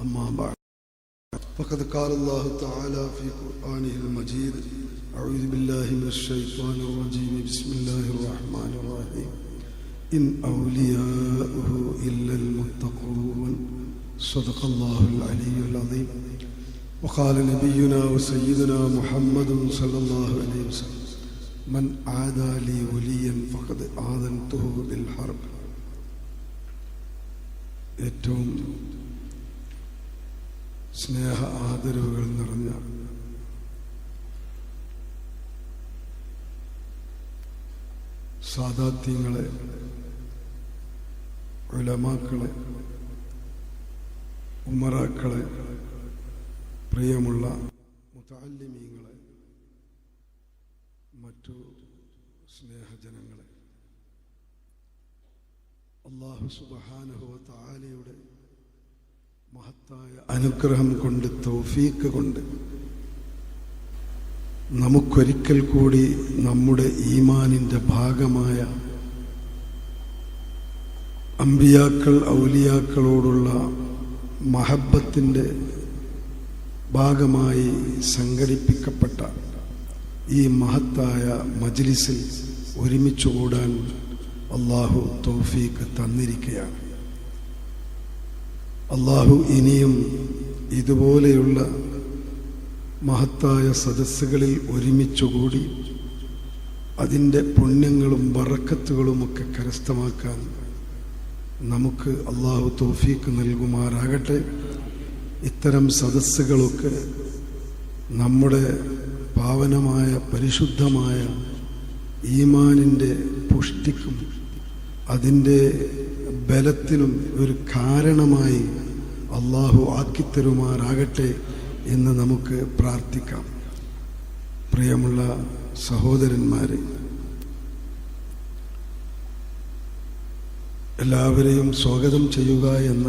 أما بعد فقد قال الله تعالى في قرآنه المجيد أعوذ بالله من الشيطان الرجيم بسم الله الرحمن الرحيم إن أولياؤه إلا المتقون صدق الله العلي العظيم وقال نبينا وسيدنا محمد صلى الله عليه وسلم من عادى لي وليا فقد آذنته بالحرب. ഏറ്റവും സ്നേഹ ആദരവുകൾ നിറഞ്ഞ സാദാത്യങ്ങളെ, ഉലമാക്കളെ, ഉമറാക്കളെ, പ്രിയമുള്ള മുതഅല്ലിമീങ്ങളെ, മറ്റു സ്നേഹജനങ്ങളെ, അല്ലാഹു സുബ്ഹാനഹു വ തആലയുടെ മഹത്തായ അനുഗ്രഹം കൊണ്ട്, തൗഫീഖ് കൊണ്ട് നമുക്കൊരിക്കൽ കൂടി നമ്മുടെ ഈമാനിൻ്റെ ഭാഗമായ അമ്പിയാക്കൾ, ഔലിയാക്കളോടുള്ള മഹബത്തിൻ്റെ ഭാഗമായി സംഘടിപ്പിക്കപ്പെട്ട ഈ മഹത്തായ മജ്ലിസിൽ ഒരുമിച്ചുകൂടാൻ അല്ലാഹു തൗഫീഖ് തന്നിരിക്കുകയാണ്. അല്ലാഹു ഇനിയും ഇതുപോലെയുള്ള മഹത്തായ സദസ്സുകളിൽ ഒരുമിച്ചുകൂടി അതിൻ്റെ പുണ്യങ്ങളും ബറക്കത്തുകളുമൊക്കെ കരസ്ഥമാക്കാൻ നമുക്ക് അല്ലാഹു തൗഫീഖ് നൽകുമാറാകട്ടെ. ഇത്തരം സദസ്സുകളൊക്കെ നമ്മുടെ പാവനമായ പരിശുദ്ധമായ ഈമാനിൻ്റെ പുഷ്ടിക്കും അതിൻ്റെ ബലത്തിനും ഒരു കാരണമായി അല്ലാഹു ആക്കിത്തരുമാറാകട്ടെ എന്ന് നമുക്ക് പ്രാർത്ഥിക്കാം. പ്രിയമുള്ള സഹോദരന്മാരെ, എല്ലാവരെയും സ്വാഗതം ചെയ്യുക എന്ന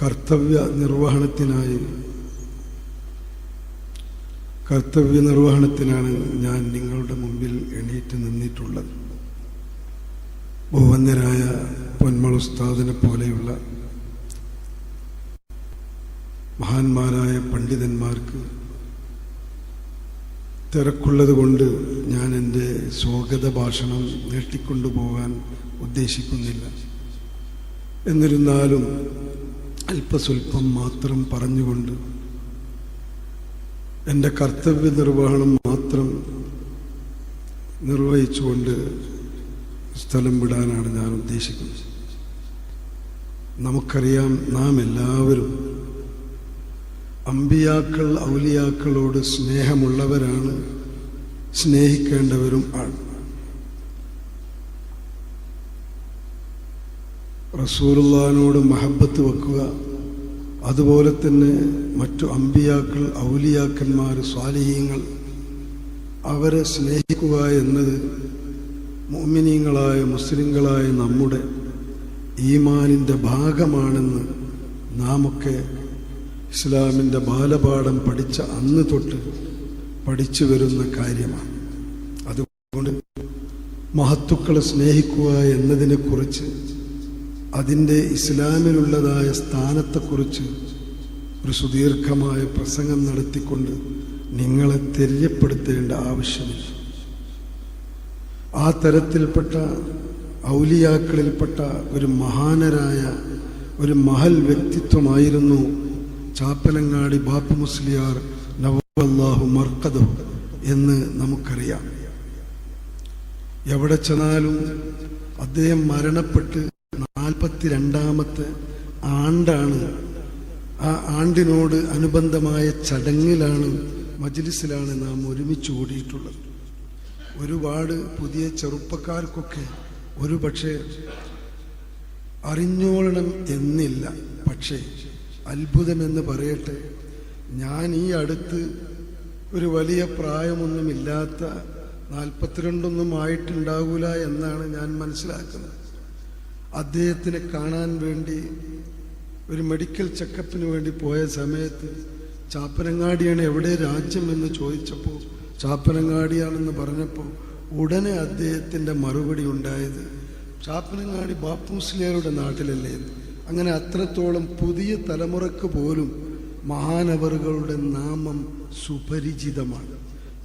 കർത്തവ്യ നിർവഹണത്തിനാണ് ഞാൻ നിങ്ങളുടെ മുമ്പിൽ എണീറ്റ് നിന്നിട്ടുള്ളത്. ബഹുവന്യരായ പൊന്മൾ ഉസ്താദിനെ പോലെയുള്ള മഹാന്മാരായ പണ്ഡിതന്മാർക്ക് തിരക്കുള്ളത് കൊണ്ട് ഞാൻ എൻ്റെ സ്വാഗത ഭാഷണം നീട്ടിക്കൊണ്ടുപോകാൻ ഉദ്ദേശിക്കുന്നില്ല. എന്നിരുന്നാലും അല്പസ്വല്പം മാത്രം പറഞ്ഞുകൊണ്ട് എൻ്റെ കർത്തവ്യ നിർവഹണം മാത്രം നിർവഹിച്ചുകൊണ്ട് സ്ഥലം വിടാനാണ് ഞാൻ ഉദ്ദേശിക്കുന്നത്. നമുക്കറിയാം, നാം എല്ലാവരും അമ്പിയാക്കൾ, ഔലിയാക്കളോട് സ്നേഹമുള്ളവരാണ്, സ്നേഹിക്കേണ്ടവരും ആണ്. റസൂലുള്ളാഹിനോട് മഹബത്ത് വെക്കുക, അതുപോലെ തന്നെ മറ്റു അമ്പിയാക്കൾ, ഔലിയാക്കന്മാർ, സ്വാലിഹീങ്ങൾ, അവരെ സ്നേഹിക്കുക എന്നത് മുഅ്മിനീങ്ങളായ മുസ്ലിങ്ങളായ നമ്മുടെ ഈമാനിൻ്റെ ഭാഗമാണെന്ന് നാമൊക്കെ ഇസ്ലാമിൻ്റെ ബാലപാഠം പഠിച്ച അന്ന് തൊട്ട് പഠിച്ചു വരുന്ന കാര്യമാണ്. അതുകൊണ്ട് മഹത്തുക്കളെ സ്നേഹിക്കുക എന്നതിനെക്കുറിച്ച്, അതിൻ്റെ ഇസ്ലാമിലുള്ളതായ സ്ഥാനത്തെക്കുറിച്ച് ഒരു സുദീർഘമായ പ്രസംഗം നടത്തിക്കൊണ്ട് നിങ്ങളെ തെര്യപ്പെടുത്തേണ്ട ആവശ്യമില്ല. ആ തരത്തിൽപ്പെട്ട ഔലിയാക്കളിൽപ്പെട്ട ഒരു മഹാനരായ ഒരു മഹൽ വ്യക്തിത്വമായിരുന്നു ചാപ്പലങ്ങാടി ബാപ്പു മുസ്ലിയാർ നവ്വല്ലാഹു മർഖദഹു എന്ന് നമുക്കറിയാം. എവിടെ ചെന്നാലും അദ്ദേഹം മരണപ്പെട്ട് 42ാമത്തെ ആണ്ടാണ്. ആ ആണ്ടിനോട് അനുബന്ധമായ ചടങ്ങിലാണ്, മജ്ലിസിലാണ് നാം ഒരുമിച്ച് കൂടിയിട്ടുള്ളത്. ഒരുപാട് പുതിയ ചെറുപ്പക്കാർക്കൊക്കെ ഒരു പക്ഷേ അറിഞ്ഞോളണം എന്നില്ല. പക്ഷേ അത്ഭുതമെന്ന് പറയട്ടെ, ഞാൻ ഈ അടുത്ത് ഒരു വലിയ പ്രായമൊന്നുമില്ലാത്ത 42 ആയിട്ടുണ്ടാകൂല എന്നാണ് ഞാൻ മനസ്സിലാക്കുന്നത്. അദ്ദേഹത്തിനെ കാണാൻ വേണ്ടി ഒരു മെഡിക്കൽ ചെക്കപ്പിന് വേണ്ടി പോയ സമയത്ത് ചാപ്പനങ്ങാടിയാണ് എവിടെ രാജ്യം എന്ന് ചോദിച്ചപ്പോൾ ചാപ്പനങ്ങാടിയാണെന്ന് പറഞ്ഞപ്പോൾ ഉടനെ അദ്ദേഹത്തിൻ്റെ മറുപടി ഉണ്ടായത് ചാപ്പനങ്ങാടി ബാപ്പു മുസ്ലിയാരുടെ നാട്ടിലല്ലേ. അങ്ങനെ അത്രത്തോളം പുതിയ തലമുറക്ക് പോലും മഹാനവറുകളുടെ നാമം സുപരിചിതമാണ്.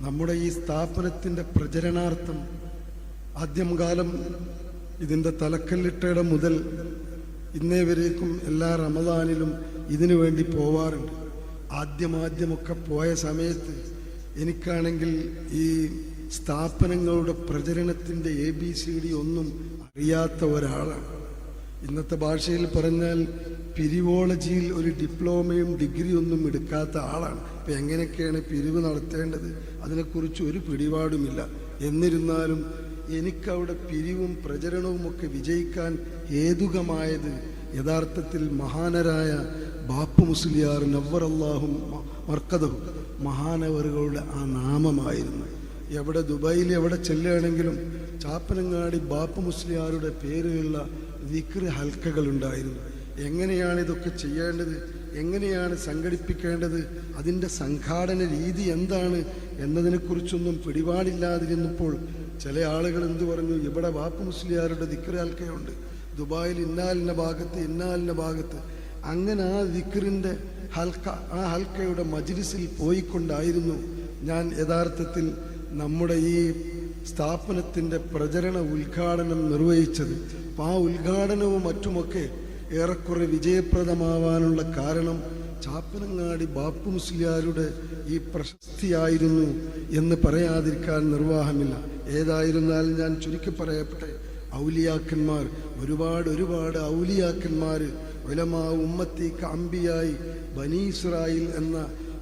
നമ്മുടെ ഈ സ്ഥാപനത്തിൻ്റെ പ്രചരണാർത്ഥം ആദ്യം കാലം ഇതിൻ്റെ തലക്കല്ലിട്ടയുടെ മുതൽ ഇന്നേ വരേക്കും എല്ലാ റമദാനിലും ഇതിനു വേണ്ടി പോവാറുണ്ട്. ആദ്യമൊക്കെ പോയ സമയത്ത് എനിക്കാണെങ്കിൽ ഈ സ്ഥാപനങ്ങളുടെ പ്രചരണത്തിൻ്റെ ABCD ഒന്നും അറിയാത്ത ഒരാളാണ്. ഇന്നത്തെ ഭാഷയിൽ പറഞ്ഞാൽ പിരിവോളജിയിൽ ഒരു ഡിപ്ലോമയും ഡിഗ്രി ഒന്നും എടുക്കാത്ത ആളാണ്. ഇപ്പം എങ്ങനെയൊക്കെയാണ് പിരിവ് നടത്തേണ്ടത് അതിനെക്കുറിച്ച് ഒരു പിടിപാടുമില്ല. എന്നിരുന്നാലും എനിക്കവിടെ പിരിവും പ്രചരണവും ഒക്കെ വിജയിക്കാൻ ഹേതുകമായത് യഥാർത്ഥത്തിൽ മഹാനരായ ബാപ്പു മുസ്ലിയാർ നവ്വറല്ലാഹു മർക്കദഹു മഹാനവറുകളുടെ ആ നാമമായിരുന്നു. എവിടെ ദുബായിൽ എവിടെ ചെല്ലുകയാണെങ്കിലും ചാപ്പനങ്ങാടി ബാപ്പു മുസ്ലിയാരുടെ പേരിലുള്ള ദിക്ർ ഹൽക്കകളുണ്ടായിരുന്നു. എങ്ങനെയാണ് ഇതൊക്കെ ചെയ്യേണ്ടത്, എങ്ങനെയാണ് സംഘടിപ്പിക്കേണ്ടത്, അതിൻ്റെ സംഘാടന രീതി എന്താണ് എന്നതിനെക്കുറിച്ചൊന്നും പിടിപാടില്ലാതിരുന്നപ്പോൾ ചില ആളുകൾ എന്തു പറഞ്ഞു, ഇവിടെ ബാപ്പു മുസ്ലിയാരുടെ ദിക്ർ ഹൽക്കയുണ്ട്, ദുബായിൽ ഇന്നാലിൻ്റെ ഭാഗത്ത്. അങ്ങനെ ആ ദിക്റിൻ്റെ ഹൽക്ക, ആ ഹൽക്കയുടെ മജ്ലിസിൽ പോയിക്കൊണ്ടായിരുന്നു ഞാൻ യഥാർത്ഥത്തിൽ നമ്മുടെ ഈ സ്ഥാപനത്തിൻ്റെ പ്രചരണ ഉദ്ഘാടനം നിർവഹിച്ചത്. അപ്പം ആ ഉദ്ഘാടനവും മറ്റുമൊക്കെ ഏറെക്കുറെ വിജയപ്രദമാവാനുള്ള കാരണം ചാപ്പനങ്ങാടി ബാപ്പു മുസ്ലിയാരുടെ ഈ പ്രശസ്തിയായിരുന്നു എന്ന് പറയാതിരിക്കാൻ നിർവാഹമില്ല. ഏതായിരുന്നാലും ഞാൻ ചുരുക്കി പറയട്ടെ, ഔലിയാക്കന്മാർ ഒരുപാട് ഔലിയാക്കന്മാർ ഉലമാ ഉമ്മത്തി അംബിയായി ബനി ഇസ്രായേൽ എന്ന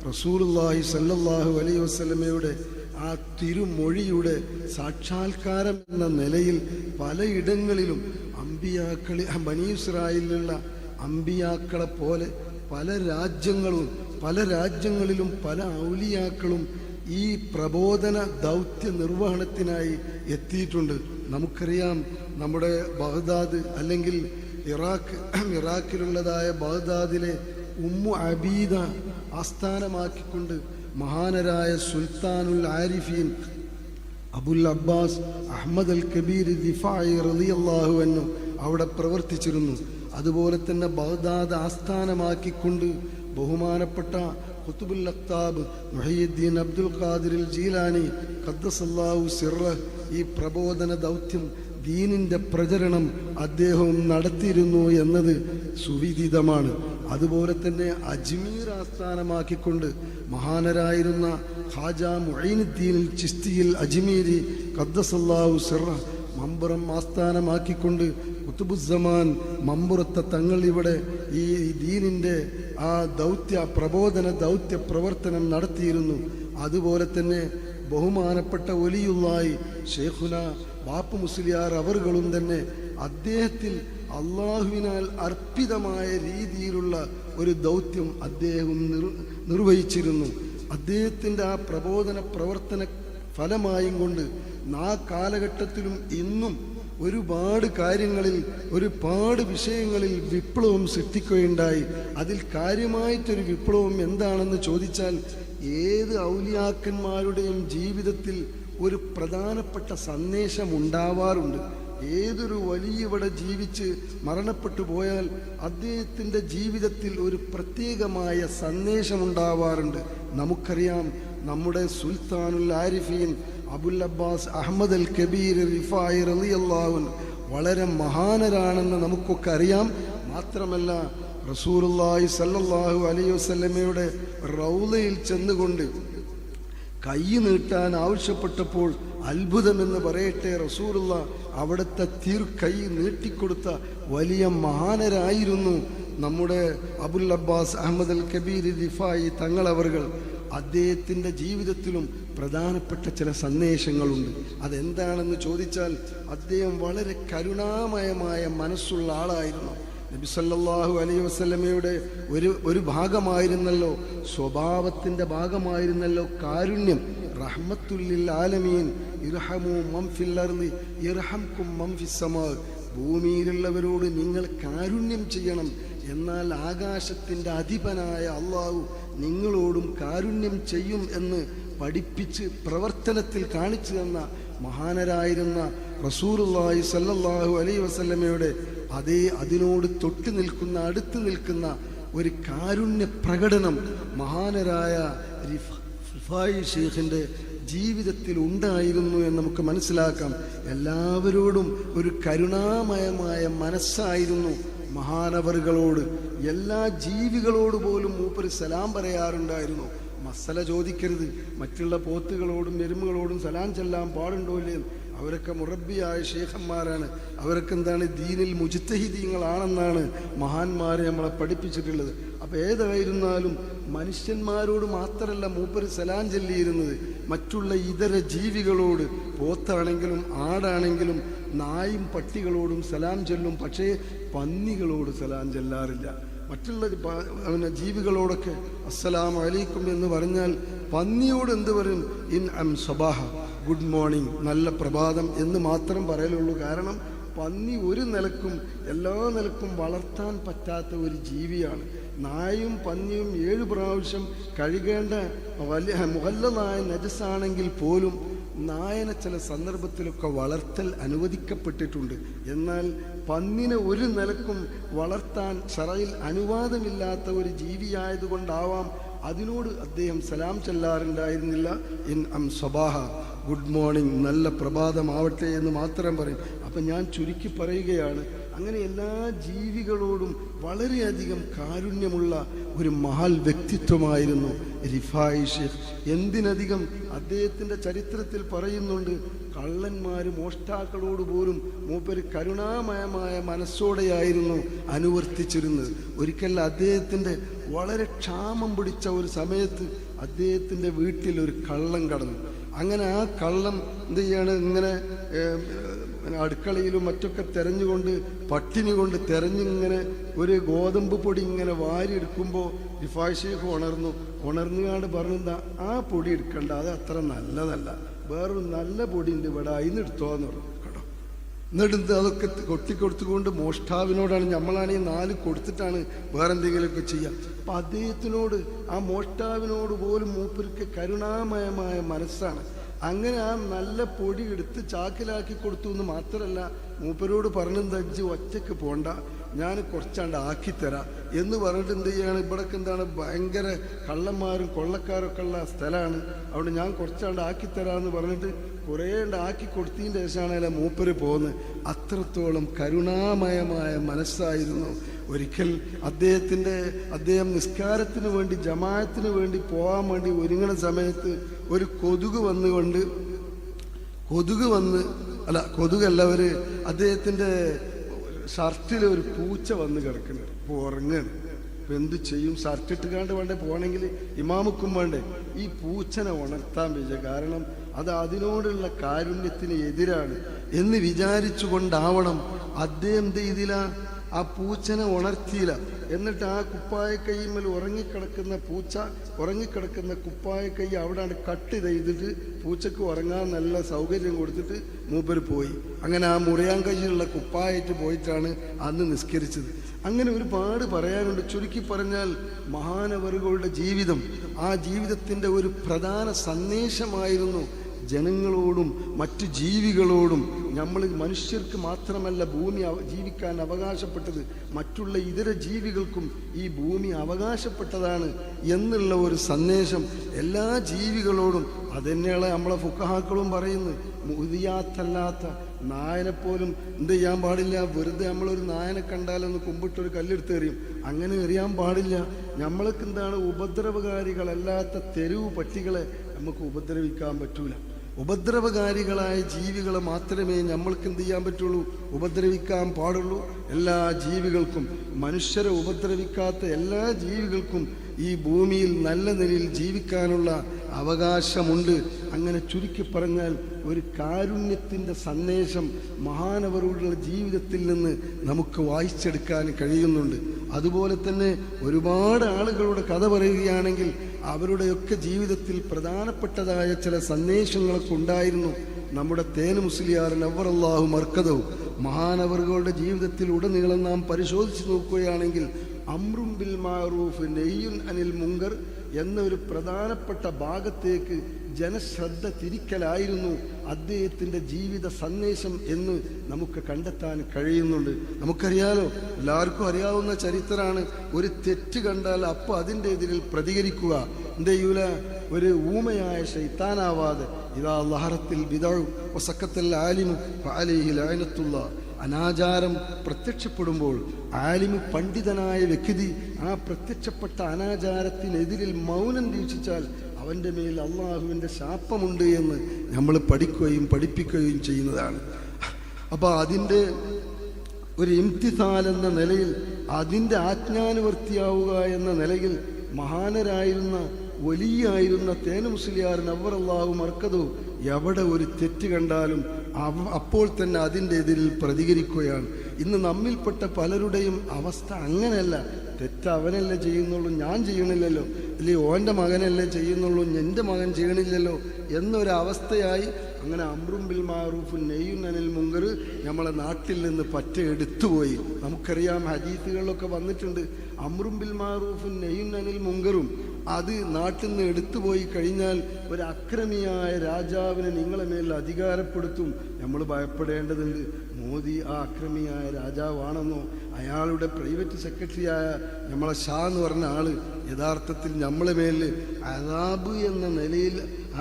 റസൂലുള്ളാഹി സ്വല്ലല്ലാഹു അലൈഹി വസല്ലമയുടെ ആ തിരുമൊഴിയുടെ സാക്ഷാത്കാരം എന്ന നിലയിൽ പലയിടങ്ങളിലും ബനി ഇസ്രായേലിലുള്ള അമ്പിയാക്കളെ പോലെ പല രാജ്യങ്ങളിലും പല ഔലിയാക്കളും ഈ പ്രബോധന ദൗത്യ നിർവഹണത്തിനായി എത്തിയിട്ടുണ്ട്. നമുക്കറിയാം, നമ്മുടെ ബഗ്ദാദ് അല്ലെങ്കിൽ ഇറാഖിലുള്ളതായ ബഗ്ദാദിലെ ഉമ്മു അബീദ ആസ്ഥാനമാക്കിക്കൊണ്ട് മഹാനരായ സുൽത്താനുൽ ആരിഫീൻ അബുൽ അബ്ബാസ് അഹ്മദ് അൽ കബീർ ദിഫാഇ റളിയല്ലാഹു അൻഹു അവിടെ പ്രവർത്തിച്ചിരുന്നു. അതുപോലെ തന്നെ ബഗ്ദാദ് ആസ്ഥാനമാക്കിക്കൊണ്ട് ബഹുമാനപ്പെട്ട ഖുത്ബുൽ അഖ്താബ് മുഹയ്യിദ്ദീൻ അബ്ദുൽ ഖാദിർ ജീലാനി ഖദ്ദസല്ലാഹു സിർറഹ് ഈ പ്രബോധന ദൗത്യം, ദീനിൻ്റെ പ്രചരണം അദ്ദേഹവും നടത്തിയിരുന്നു എന്നത് സുവിദിതമാണ്. അതുപോലെ തന്നെ അജ്മീർ ആസ്ഥാനമാക്കിക്കൊണ്ട് മഹാനരായിരുന്ന ഖാജ മുഈനുദ്ദീൻ ചിസ്തിയിൽ അജ്മീരി ഖദ്ദസല്ലാഹു സിർറഹ് മമ്പുറം ആസ്ഥാനമാക്കിക്കൊണ്ട് ഖുതുബുസ്സമാൻ മമ്പുറത്തെ തങ്ങൾ ഇവിടെ ഈ ദീനിൻ്റെ ആ പ്രബോധന ദൗത്യ പ്രവർത്തനം നടത്തിയിരുന്നു. അതുപോലെ തന്നെ ബഹുമാനപ്പെട്ട വലിയുള്ളായി ഷെയ്ഖുന ബാപ്പു മുസ്ലിയാർ അവറുകളും തന്നെ അദ്ദേഹത്തിൽ അള്ളാഹുവിനാൽ അർപ്പിതമായ രീതിയിലുള്ള ഒരു ദൗത്യം അദ്ദേഹം നിർവഹിച്ചിരുന്നു. അദ്ദേഹത്തിൻ്റെ ആ പ്രബോധന പ്രവർത്തന ഫലമായും കൊണ്ട് ആ കാലഘട്ടത്തിലും ഇന്നും ഒരുപാട് കാര്യങ്ങളിൽ ഒരുപാട് വിഷയങ്ങളിൽ വിപ്ലവം സൃഷ്ടിക്കുകയുണ്ടായി. അതിൽ കാര്യമായിട്ടൊരു വിപ്ലവം എന്താണെന്ന് ചോദിച്ചാൽ, ഏത് ഔലിയാക്കന്മാരുടെയും ജീവിതത്തിൽ ഒരു പ്രധാനപ്പെട്ട സന്ദേശം ഉണ്ടാവാറുണ്ട്. ഏതൊരു വലിയ ഇവിടെ ജീവിച്ച് മരണപ്പെട്ടു പോയാൽ അദ്ദേഹത്തിൻ്റെ ജീവിതത്തിൽ ഒരു പ്രത്യേകമായ സന്ദേശമുണ്ടാവാറുണ്ട്. നമുക്കറിയാം, നമ്മുടെ സുൽത്താനുൽ ആരിഫീൻ അബുൽ അബ്ബാസ് അഹ്മദ് അൽ കബീർ റിഫായി റളിയല്ലാഹു അൻഹു വളരെ മഹാനരാണെന്ന് നമുക്കൊക്കെ അറിയാം. മാത്രമല്ല, റസൂലുള്ളാഹി സ്വല്ലല്ലാഹു അലൈഹി വസല്ലമയുടെ റൗളയിൽ ചെന്നുകൊണ്ട് കൈ നീട്ടാൻ ആവശ്യപ്പെട്ടപ്പോൾ അത്ഭുതമെന്ന് പറയട്ടെ, റസൂലുള്ള അവിടുത്തെ കൈ നീട്ടിക്കൊടുത്ത വലിയ മഹാനരായിരുന്നു നമ്മുടെ അബുൽ അബ്ബാസ് അഹ്മദ് അൽ കബീർ റിഫായി തങ്ങളവറുകൾ. അദ്ദേഹത്തിൻ്റെ ജീവിതത്തിലും പ്രധാനപ്പെട്ട ചില സന്ദേശങ്ങളുണ്ട്. അതെന്താണെന്ന് ചോദിച്ചാൽ, അദ്ദേഹം വളരെ കരുണാമയമായ മനസ്സുള്ള ആളായിരുന്നു. നബി സല്ലല്ലാഹു അലൈഹി വസല്ലമയുടെ ഒരു ഭാഗമായിരുന്നല്ലോ, സ്വഭാവത്തിൻ്റെ ഭാഗമായിരുന്നല്ലോ കാരുണ്യം. റഹ്മത്തുല്ലിൽ ആലമീൻ ഇർഹമു മൻ ഫിൽ അർളി യർഹംകും മൻ ഫിസ് സമാ. ഭൂമിയിലുള്ളവരോട് നിങ്ങൾ കാരുണ്യം ചെയ്യണം, എന്നാൽ ആകാശത്തിൻ്റെ അധിപനായ അള്ളാഹു നിങ്ങളോടും കാരുണ്യം ചെയ്യും എന്ന് പഠിപ്പിച്ച് പ്രവർത്തനത്തിൽ കാണിച്ചു തന്ന മഹാനരായിരുന്ന റസൂലുള്ളാഹി സ്വല്ലല്ലാഹു അലൈഹി വസല്ലമയുടെ അതിനോട് തൊട്ട് നിൽക്കുന്ന അടുത്ത് നിൽക്കുന്ന ഒരു കാരുണ്യ പ്രകടനം മഹാനരായ റിഫായി ഷെയ്ഖിൻ്റെ ജീവിതത്തിൽ ഉണ്ടായിരുന്നു എന്ന് നമുക്ക് മനസ്സിലാക്കാം. എല്ലാവരോടും ഒരു കരുണാമയമായ മനസ്സായിരുന്നു മഹാനവറുകളോട്. എല്ലാ ജീവികളോട് പോലും മൂപ്പര് സലാം പറയാറുണ്ടായിരുന്നു. മസല ചോദിക്കരുത്, മറ്റുള്ള പോത്തുകളോടും എരുമകളോടും സലാം ചെല്ലാൻ പാടുണ്ടോ ഇല്ലേ? അവരൊക്കെ മുറബിയായ ഷേഖന്മാരാണ്. അവരൊക്കെ എന്താണ്, ദീനിൽ മുജ്തഹിദീങ്ങളാണെന്നാണ് മഹാന്മാരെ നമ്മളെ പഠിപ്പിച്ചിട്ടുള്ളത്. അപ്പോൾ ഏതായിരുന്നാലും മനുഷ്യന്മാരോട് മാത്രമല്ല മൂപ്പര് സലാം ചൊല്ലിയിരുന്നത്, മറ്റുള്ള ഇതര ജീവികളോട്, പോത്താണെങ്കിലും ആടാണെങ്കിലും നായും പട്ടികളോടും സലാം ചൊല്ലും. പക്ഷേ പന്നികളോട് സലാം ചെല്ലാറില്ല. മറ്റുള്ള ജീവികളോടൊക്കെ അസ്സലാമു അലൈക്കും എന്ന് പറഞ്ഞാൽ പന്നിയോട് എന്ത് പറയും? ഇൻ അം സബാഹ, ഗുഡ് മോർണിംഗ്, നല്ല പ്രഭാതം എന്ന് മാത്രം പറയലുള്ളൂ. കാരണം പന്നി ഒരു നിലക്കും എല്ലാ നിലക്കും വളർത്താൻ പറ്റാത്ത ഒരു ജീവിയാണ്. നായും പന്നിയും 7 പ്രാവശ്യം കഴുകേണ്ട മുഹല്ലനായ നജസാണെങ്കിൽ പോലും നായനെ ചില സന്ദർഭത്തിലൊക്കെ വളർത്തൽ അനുവദിക്കപ്പെട്ടിട്ടുണ്ട്. എന്നാൽ പന്നിനെ ഒരു നിലക്കും വളർത്താൻ ശറയിൽ അനുവാദമില്ലാത്ത ഒരു ജീവിയായതുകൊണ്ടാവാം അതിനോട് അദ്ദേഹം സലാം ചെല്ലാറുണ്ടായിരുന്നില്ല. ഇൻ അം സബാഹ, ഗുഡ് മോർണിംഗ്, നല്ല പ്രഭാതമാവട്ടെ എന്ന് മാത്രം പറയും. അപ്പം ഞാൻ ചുരുക്കി പറയുകയാണ്, അങ്ങനെ എല്ലാ ജീവികളോടും വളരെയധികം കാരുണ്യമുള്ള ഒരു മഹാൽ വ്യക്തിത്വമായിരുന്നു റിഫായി ഷെയ്ഖ്. എന്തിനധികം അദ്ദേഹത്തിൻ്റെ ചരിത്രത്തിൽ പറയുന്നുണ്ട്, കള്ളന്മാരും മോഷ്ടാക്കളോട് പോലും മൂപ്പര് കരുണാമയമായ മനസ്സോടെയായിരുന്നു അനുവർത്തിച്ചിരുന്നത്. ഒരിക്കൽ അദ്ദേഹത്തിൻ്റെ വളരെ ക്ഷാമം പിടിച്ച ഒരു സമയത്ത് അദ്ദേഹത്തിൻ്റെ വീട്ടിൽ ഒരു കള്ളൻ കടന്നു. അങ്ങനെ ആ കള്ളം എന്ത് ചെയ്യാണ്, ഇങ്ങനെ അടുക്കളയിലും മറ്റൊക്കെ തെരഞ്ഞുകൊണ്ട് പട്ടിണി കൊണ്ട് തെരഞ്ഞിങ്ങനെ ഒരു ഗോതമ്പ് പൊടി ഇങ്ങനെ വാരി എടുക്കുമ്പോൾ റിഫായി ഷെയ്ഖ് ഉണർന്നുകാണ്ട് പറഞ്ഞെന്താ, ആ പൊടി എടുക്കണ്ട, അത് അത്ര നല്ലതല്ല, വേറൊരു നല്ല പൊടി ഉണ്ട് ഇവിടെ, അതിന് എടുത്തോന്ന് പറഞ്ഞു കേട്ടോ. എന്നിട്ട് അതൊക്കെ കൊട്ടിക്കൊടുത്തുകൊണ്ട് മോഷ്ടാവിനോടാണ്, നമ്മളാണെങ്കിൽ 4 കൊടുത്തിട്ടാണ് വേറെന്തെങ്കിലുമൊക്കെ ചെയ്യുക. അപ്പം അദ്ദേഹത്തിനോട്, ആ മോഷ്ടാവിനോട് പോലും മൂപ്പർക്ക് കരുണാമയമായ മനസ്സാണ്. അങ്ങനെ ആ നല്ല പൊടി എടുത്ത് ചാക്കിലാക്കി കൊടുത്തു എന്ന് മാത്രമല്ല, മൂപ്പരോട് പറഞ്ഞെന്താ, ഇജ്ജ് ഒറ്റയ്ക്ക് പോണ്ട, ഞാൻ കുറച്ചാണ്ട് ആക്കിത്തരാം എന്ന് പറഞ്ഞിട്ട് എന്ത് ചെയ്യാണ്, ഇവിടൊക്കെ എന്താണ് ഭയങ്കര കള്ളന്മാരും കൊള്ളക്കാരൊക്കെ ഉള്ള സ്ഥലമാണ്, അവിടെ ഞാൻ കുറച്ചാണ്ട് ആക്കിത്തരാമെന്ന് പറഞ്ഞിട്ട് കുറേ ആക്കി കൊടുത്തതിൻ്റെ ശേഷമാണ് മൂപ്പര് പോകുന്നത്. അത്രത്തോളം കരുണാമയമായ മനസ്സായിരുന്നു. ഒരിക്കൽ അദ്ദേഹം നിസ്കാരത്തിന് വേണ്ടി ജമാഅത്തിന് വേണ്ടി പോകാൻ വേണ്ടി ഒരുങ്ങുന്ന സമയത്ത് ഒരു കൊതുകല്ല അദ്ദേഹത്തിൻ്റെ ഷർട്ടിൽ ഒരു പൂച്ച വന്ന് കിടക്കുന്നത്. ഇപ്പോൾ ഉറങ്ങുകയാണ്. ഇപ്പം എന്ത് ചെയ്യും? ഷർട്ട് ഇട്ടുകാണ്ട് വേണ്ടേ പോകണമെങ്കിൽ, ഇമാമുക്കും വേണ്ടേ? ഈ പൂച്ചനെ ഉണർത്താൻ വെച്ച കാരണം അത് അതിനോടുള്ള കാരുണ്യത്തിന് എതിരാണ് എന്ന് വിചാരിച്ചുകൊണ്ടാവണം അദ്ദേഹം ചെയ്തില്ല, ആ പൂച്ചനെ ഉണർത്തിയില്ല. എന്നിട്ട് ആ കുപ്പായക്കൈമേൽ ഉറങ്ങിക്കിടക്കുന്ന കുപ്പായക്കൈ അവിടെ കട്ട് ചെയ്തിട്ട് പൂച്ചക്ക് ഉറങ്ങാൻ നല്ല സൗകര്യം കൊടുത്തിട്ട് മൂപ്പര് പോയി. അങ്ങനെ ആ മുറിയാൻ കൈയിലുള്ള കുപ്പായിട്ട് പോയിട്ടാണ് അന്ന് നിസ്കരിച്ചത്. അങ്ങനെ ഒരുപാട് പറയാനുണ്ട്. ചുരുക്കി പറഞ്ഞാൽ മഹാനവറുകളുടെ ജീവിതം, ആ ജീവിതത്തിൻ്റെ ഒരു പ്രധാന സന്ദേശമായിരുന്നു ജനങ്ങളോടും മറ്റു ജീവികളോടും. നമ്മൾ മനുഷ്യർക്ക് മാത്രമല്ല ഭൂമി ജീവിക്കാൻ അവകാശപ്പെട്ടത്, മറ്റുള്ള ഇതര ജീവികൾക്കും ഈ ഭൂമി അവകാശപ്പെട്ടതാണ് എന്നുള്ള ഒരു സന്ദേശം എല്ലാ ജീവികളോടും. അതുതന്നെയാണ് നമ്മളെ ഫുഖഹാക്കളും പറയുന്നത്. മുദിയാത്തല്ലാത്ത നായനെപ്പോലും എന്ത് ചെയ്യാൻ പാടില്ല, വെറുതെ നമ്മളൊരു നായനെ കണ്ടാലൊന്ന് കുമ്പിട്ടൊരു കല്ലെടുത്ത് എറിയും, അങ്ങനെ എറിയാൻ പാടില്ല. നമ്മൾക്ക് എന്താണ്, ഉപദ്രവകാരികളല്ലാത്ത തെരുവ് പട്ടികളെ നമുക്ക് ഉപദ്രവിക്കാൻ പറ്റൂല. ഉപദ്രവകാരികളായ ജീവികളെ മാത്രമേ നമ്മൾക്ക് എന്ത് ചെയ്യാൻ പറ്റുള്ളൂ, ഉപദ്രവിക്കാൻ പാടുള്ളൂ. എല്ലാ ജീവികൾക്കും, മനുഷ്യരെ ഉപദ്രവിക്കാത്ത എല്ലാ ജീവികൾക്കും ഈ ഭൂമിയിൽ നല്ല നിലയിൽ ജീവിക്കാനുള്ള അവകാശമുണ്ട്. അങ്ങനെ ചുരുക്കി പറഞ്ഞാൽ ഒരു കാരുണ്യത്തിൻ്റെ സന്ദേശം മഹാനവറുകളുടെ ജീവിതത്തിൽ നിന്ന് നമുക്ക് വായിച്ചെടുക്കാൻ കഴിയുന്നുണ്ട്. അതുപോലെ തന്നെ ഒരുപാട് ആളുകളുടെ കഥ പറയുകയാണെങ്കിൽ അവരുടെയൊക്കെ ജീവിതത്തിൽ പ്രധാനപ്പെട്ടതായ ചില സന്ദേശങ്ങളൊക്കെ ഉണ്ടായിരുന്നു. നമ്മുടെ തേന് മുസ്ലിയാർ നവ്വറല്ലാഹു മർക്കദഹു മഹാനവറുകളുടെ ജീവിതത്തിൽ ഉടനീളം നാം പരിശോധിച്ച് നോക്കുകയാണെങ്കിൽ അംറും ബിൽ മാറൂഫ് നഹിയുൻ അനിൽ മുങ്കർ എന്ന ഒരു പ്രധാനപ്പെട്ട ഭാഗത്തേക്ക് ജനശ്രദ്ധ തിരിക്കലായിരുന്നു അദ്ദേഹത്തിൻ്റെ ജീവിത സന്ദേശം എന്ന് നമുക്ക് കണ്ടെത്താൻ കഴിയുന്നുണ്ട്. നമുക്കറിയാലോ, എല്ലാവർക്കും അറിയാവുന്ന ചരിത്രമാണ്. ഒരു തെറ്റ് കണ്ടാൽ അപ്പോൾ അതിൻ്റെ എതിരിൽ പ്രതികരിക്കുക. എന്തെയ്യൂല, ഒരു ഊമയായ ശൈത്താനാവാതെ ഇതാ ലഹറത്തിൽ ബിദഉ വസക്കത്തൽ ആലിമു ഫഅലൈഹി ലഅനത്തുല്ലാഹ്. അനാചാരം പ്രത്യക്ഷപ്പെടുമ്പോൾ ആലിമ് പണ്ഡിതനായ വ്യക്തി ആ പ്രത്യക്ഷപ്പെട്ട അനാചാരത്തിനെതിരിൽ മൗനം വീക്ഷിച്ചാൽ അവൻ്റെ മേൽ അള്ളാഹുവിൻ്റെ ശാപമുണ്ട് എന്ന് നമ്മൾ പഠിക്കുകയും പഠിപ്പിക്കുകയും ചെയ്യുന്നതാണ്. അപ്പോൾ അതിൻ്റെ ഒരു ഇംതിസാൽ എന്ന നിലയിൽ, അതിൻ്റെ ആജ്ഞാനുവർത്തിയാവുക എന്ന നിലയിൽ മഹാനരായിരുന്ന വലിയായിരുന്ന തേനു മുസ്ലിയാർ നവ്വറല്ലാഹു മർക്കദു എവിടെ ഒരു തെറ്റ് കണ്ടാലും അപ്പോൾ തന്നെ അതിൻ്റെ എതിരിൽ പ്രതികരിക്കുകയാണ്. ഇന്ന് നമ്മിൽപ്പെട്ട പലരുടെയും അവസ്ഥ അങ്ങനെയല്ല. തെറ്റ് അവനല്ലേ ചെയ്യുന്നുള്ളൂ, ഞാൻ ചെയ്യണില്ലല്ലോ, അല്ലെങ്കിൽ ഓൻ്റെ മകനല്ലേ ചെയ്യുന്നുള്ളൂ, എൻ്റെ മകൻ ചെയ്യണില്ലല്ലോ എന്നൊരവസ്ഥയായി അങ്ങനെ അംറും ബിൽ മാറൂഫുൻ നഹ്യുൻ അനിൽ മുങ്കർ നമ്മളെ നാട്ടിൽ നിന്ന് പറ്റ എടുത്തുപോയി. നമുക്കറിയാം, ഹദീസുകളിലൊക്കെ വന്നിട്ടുണ്ട്, അംറും ബിൽ മാറൂഫുൻ നഹ്യുൻ അനിൽ മുങ്കറും അത് നാട്ടിൽ നിന്ന് എടുത്തുപോയി കഴിഞ്ഞാൽ ഒരു അക്രമിയായ രാജാവിനെ നിങ്ങളെ മേൽ അധികാരപ്പെടുത്തും. നമ്മൾ ഭയപ്പെടേണ്ടതുണ്ട്. മോദി ആ അക്രമിയായ രാജാവാണെന്നോ അയാളുടെ പ്രൈവറ്റ് സെക്രട്ടറിയായ നമ്മളെ ഷാ എന്ന് പറഞ്ഞ ആള് യഥാർത്ഥത്തിൽ നമ്മളെ മേൽ അദാബ് എന്ന നിലയിൽ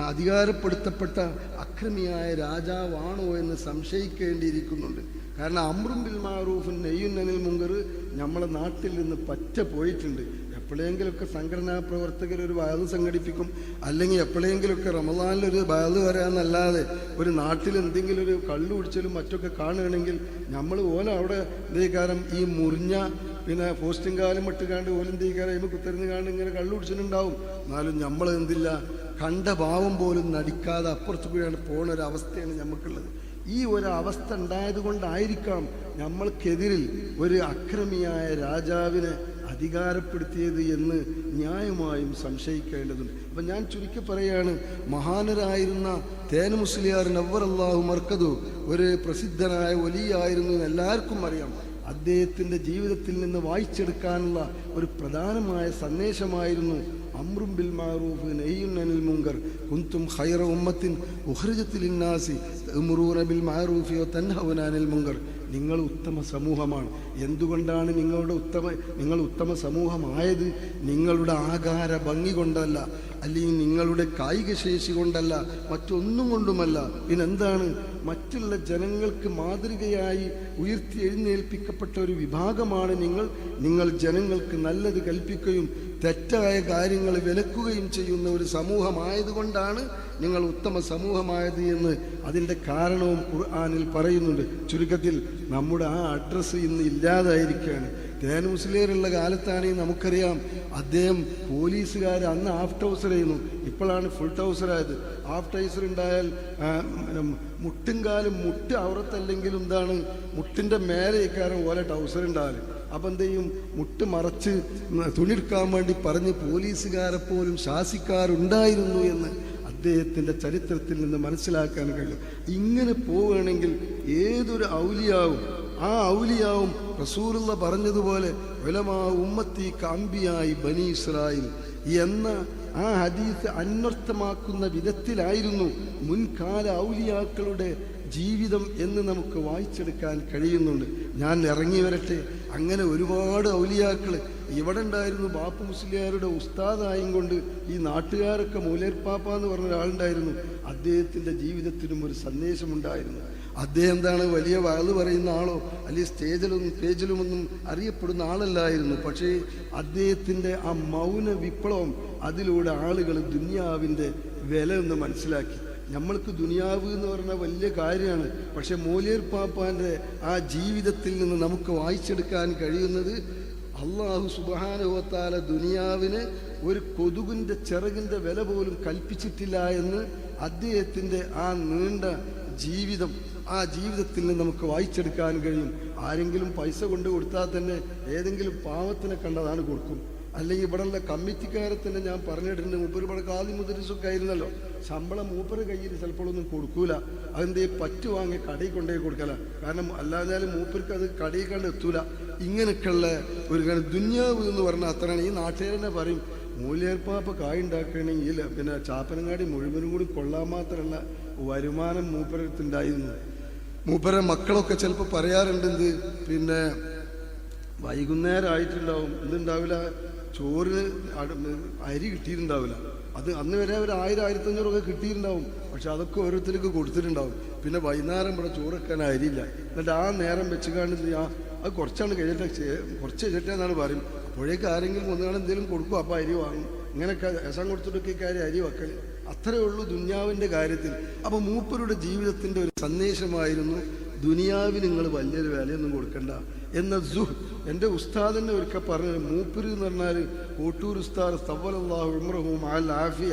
അധികാരപ്പെടുത്തപ്പെട്ട അക്രമിയായ രാജാവാണോ എന്ന് സംശയിക്കേണ്ടിയിരിക്കുന്നുണ്ട്. കാരണം അംറും ബിൽ മാറൂഫുൻ നഹ്യുൻ അനിൽ മുങ്കർ നമ്മളെ നാട്ടിൽ നിന്ന് പറ്റ പോയിട്ടുണ്ട്. എപ്പോഴെങ്കിലുമൊക്കെ സംഘടനാ പ്രവർത്തകർ ഒരു വയല് സംഘടിപ്പിക്കും, അല്ലെങ്കിൽ എപ്പോഴെങ്കിലുമൊക്കെ റമദാനിലൊരു വയല് വരാമെന്നല്ലാതെ ഒരു നാട്ടിൽ എന്തെങ്കിലും ഒരു കള്ളു കുടിച്ചാലും മറ്റൊക്കെ കാണുകയാണെങ്കിൽ നമ്മൾ ഓല അവിടെ എന്തേക്കാരം ഈ മുറിഞ്ഞ പിന്നെ പോസ്റ്റും കാലം ഇട്ടുകാണ്ട് ഓലെന്തേക്കാരം അതിന് കുത്തിരുന്ന് കാണ്ട് ഇങ്ങനെ കള്ളു കുടിച്ചിട്ടുണ്ടാവും. എന്നാലും നമ്മൾ എന്തില്ല, കണ്ട ഭാവം പോലും നടിക്കാതെ അപ്പുറത്ത് കൂടിയാണ് പോകുന്ന ഒരവസ്ഥയാണ് നമുക്കുള്ളത്. ഈ ഒരു അവസ്ഥ ഉണ്ടായത് കൊണ്ടായിരിക്കാം നമ്മൾക്കെതിരിൽ ഒരു അക്രമിയായ രാജാവിനെ അധികാരപ്പെടുത്തിയത് എന്ന് ന്യായമായും സംശയിക്കേണ്ടതുണ്ട്. അപ്പം ഞാൻ ചുരുക്കി പറയാണ്, മഹാനരായിരുന്ന തേനു മുസ്ലിയാർ നവ്വറല്ലാഹു മർക്കദു ഒരു പ്രസിദ്ധനായ വലിയായിരുന്നു എന്ന് എല്ലാവർക്കും അറിയാം. അദ്ദേഹത്തിൻ്റെ ജീവിതത്തിൽ നിന്ന് വായിച്ചെടുക്കാനുള്ള ഒരു പ്രധാനമായ സന്ദേശമായിരുന്നു അംറും ബിൽ മാറൂഫ് നഹ്യുൻ അനിൽ മുങ്കർ കുന്തും ഖൈറ ഉമ്മത്തിൻ ഉഖ്രിജത് ലിന്നാസി തഅ്മുറൂന ബിൽ മാറൂഫി വതൻഹൗന അനിൽ മുങ്കർ. നിങ്ങൾ ഉത്തമ സമൂഹമാണ്. എന്തുകൊണ്ടാണ് നിങ്ങൾ ഉത്തമ സമൂഹമായത്? നിങ്ങളുടെ ആകാര ഭംഗി കൊണ്ടല്ല, അല്ലെങ്കിൽ നിങ്ങളുടെ കായിക ശേഷി കൊണ്ടല്ല, മറ്റൊന്നും കൊണ്ടുമല്ല. പിന്നെന്താണ്? മറ്റുള്ള ജനങ്ങൾക്ക് മാതൃകയായി ഉയർത്തി എഴുന്നേൽപ്പിക്കപ്പെട്ട ഒരു വിഭാഗമാണ് നിങ്ങൾ ജനങ്ങൾക്ക് നല്ലത് കൽപ്പിക്കുകയും തെറ്റായ കാര്യങ്ങൾ വിലക്കുകയും ചെയ്യുന്ന ഒരു സമൂഹമായതുകൊണ്ടാണ് നിങ്ങൾ ഉത്തമ സമൂഹമായത് എന്ന് അതിൻ്റെ കാരണവും ഖുർആനിൽ പറയുന്നുണ്ട്. ചുരുക്കത്തിൽ നമ്മുടെ ആ അഡ്രസ്സ് ഇന്ന് ഇല്ലാതായിരിക്കുകയാണ്. തേനു മുസ്ലിയാരുള്ള കാലത്താണെങ്കിൽ നമുക്കറിയാം, അദ്ദേഹം പോലീസുകാർ അന്ന് ഹാഫ് ടൗസറായിരുന്നു, ഇപ്പോഴാണ് ഫുൾ ടൗസറായത്. ഹാഫ് ടൗസർ ഉണ്ടായാൽ മുട്ടുംകാലും മുട്ട് ഔറത്തല്ലെങ്കിലും എന്താണ് മുട്ടിൻ്റെ മേലെ ഇക്കാരം പോലെ ടൗസർ ഉണ്ടായാൽ. അപ്പം എന്ത് ചെയ്യും? മുട്ട് മറച്ച് തുണിയെടുക്കാൻ വേണ്ടി പറഞ്ഞ് പോലീസുകാരെ പോലും ശാസിക്കാറുണ്ടായിരുന്നു എന്ന് അദ്ദേഹത്തിൻ്റെ ചരിത്രത്തിൽ നിന്ന് മനസ്സിലാക്കാൻ കഴിയും. ഇങ്ങനെ പോവുകയാണെങ്കിൽ ഏതൊരു ഔലിയാവും ആ ഔലിയാവും റസൂലുള്ള പറഞ്ഞതുപോലെ ഉലമാ ഉമ്മത്തി കഅംബിയായി ബനി ഇസ്രായേൽ എന്ന ആ ഹദീസ് അന്വർത്ഥമാക്കുന്ന വിധത്തിലായിരുന്നു മുൻകാല ഔലിയാക്കളുടെ ജീവിതം എന്ന് നമുക്ക് വായിച്ചെടുക്കാൻ കഴിയുന്നുണ്ട്. ഞാൻ ഇറങ്ങി വരട്ടെ, അങ്ങനെ ഒരുപാട് ഔലിയാക്കൾ ഇവിടെ ഉണ്ടായിരുന്നു. ബാപ്പു മുസ്ലിയാരുടെ ഉസ്താദായും കൊണ്ട് ഈ നാട്ടുകാരൊക്കെ മൂലേർപ്പാപ്പ എന്ന് പറഞ്ഞ ഒരാളുണ്ടായിരുന്നു. അദ്ദേഹത്തിൻ്റെ ജീവിതത്തിനും ഒരു സന്ദേശമുണ്ടായിരുന്നു. അദ്ദേഹം എന്താണ് വലിയ വയല് പറയുന്ന ആളോ അല്ലെങ്കിൽ പേജിലുമൊന്നും അറിയപ്പെടുന്ന ആളല്ലായിരുന്നു. പക്ഷേ അദ്ദേഹത്തിൻ്റെ ആ മൗന വിപ്ലവം അതിലൂടെ ആളുകൾ ദുനിയാവിൻ്റെ വില ഒന്ന് മനസ്സിലാക്കി. നമ്മൾക്ക് ദുനിയാവ് എന്ന് പറഞ്ഞാൽ വലിയ കാര്യമാണ്. പക്ഷെ മൂലേർ പാപ്പാൻ്റെ ആ ജീവിതത്തിൽ നിന്ന് നമുക്ക് വായിച്ചെടുക്കാൻ കഴിയുന്നത് അള്ളാഹു സുബ്ഹാനഹു വ തആല ദുനിയാവിന് ഒരു കൊതുകിൻ്റെ ചിറകിൻ്റെ വില പോലും കൽപ്പിച്ചിട്ടില്ല എന്ന് അദ്ദേഹത്തിൻ്റെ ആ നീണ്ട ജീവിതം, ആ ജീവിതത്തിൽ നിന്ന് നമുക്ക് വായിച്ചെടുക്കാൻ കഴിയും. ആരെങ്കിലും പൈസ കൊണ്ട് കൊടുത്താൽ തന്നെ ഏതെങ്കിലും പാവത്തിനെ കണ്ടതാണ് കൊടുക്കും. അല്ലെങ്കിൽ ഇവിടെയുള്ള കമ്മിറ്റിക്കാരെ തന്നെ ഞാൻ പറഞ്ഞിട്ടുണ്ട്, മൂപ്പര് ഇവിടെ കാലി മുദ്രസൊക്കെ ആയിരുന്നല്ലോ, ശമ്പളം മൂപ്പര് കയ്യിൽ ചിലപ്പോഴൊന്നും കൊടുക്കൂല. അതിൻ്റെ പറ്റു വാങ്ങി കടയിൽ കൊണ്ടുപോയി കൊടുക്കല. കാരണം അല്ലാഞ്ഞാലും മൂപ്പർക്ക് അത് കടയിൽ കണ്ട് എത്തൂല. ഇങ്ങനെയൊക്കെയുള്ള ഒരു ദുനിയാവ് എന്ന് പറഞ്ഞാൽ അത്രയാണ്. ഈ നാട്ടുകാരനെ പറയും മൂല്യർപ്പാപ്പ കായുണ്ടാക്കണമെങ്കിൽ പിന്നെ ചാപ്പനങ്ങാടി മുഴുവനും കൂടി കൊള്ളാൻ മാത്രമല്ല വരുമാനം മൂപ്പരടുത്തുണ്ടായിരുന്നു. മൂപ്പരെ മക്കളൊക്കെ ചിലപ്പോൾ പറയാറുണ്ട്, എന്ത് പിന്നെ വൈകുന്നേരം ആയിട്ടുണ്ടാവും, എന്തുണ്ടാവില്ല, ചോറ് അരി കിട്ടിയിട്ടുണ്ടാവില്ല. അത് അന്ന് വരെ ഒരു 1000-1500 കിട്ടിയിട്ടുണ്ടാവും. പക്ഷെ അതൊക്കെ ഓരോരുത്തർക്ക് കൊടുത്തിട്ടുണ്ടാവും. പിന്നെ വൈകുന്നേരം ഇവിടെ ചോറ് വെക്കാൻ അരിയില്ല. എന്നിട്ട് ആ നേരം വെച്ച് കാണുന്നത് അത് കുറച്ചാണ് കുറച്ച് കഴിഞ്ഞിട്ടേ എന്നാണ് പറയും. അപ്പോഴേക്ക് ആരെങ്കിലും ഒന്നുകാണ് എന്തെങ്കിലും കൊടുക്കും, അപ്പോൾ അരി വാങ്ങും. ഇങ്ങനെയൊക്കെ രസം കൊടുത്തിട്ടൊക്കെ കാര്യം അരി വെക്കൽ. അത്രയേ ഉള്ളൂ ദുനിയാവിൻ്റെ കാര്യത്തിൽ. അപ്പോൾ മൂപ്പരുടെ ജീവിതത്തിൻ്റെ ഒരു സന്ദേശമായിരുന്നു, ദുനിയാവിന് നിങ്ങൾ വലിയൊരു വിലയൊന്നും കൊടുക്കണ്ട എന്ന എൻ്റെ ഉസ്താദിനെ ഒരിക്കൽ പറഞ്ഞത്. മൂപ്പര് എന്ന് പറഞ്ഞാൽ കോട്ടൂർ ഉസ്താദ് തവ്വലല്ലാഹു ഉംറഹു മഅൽ ആഫിയ,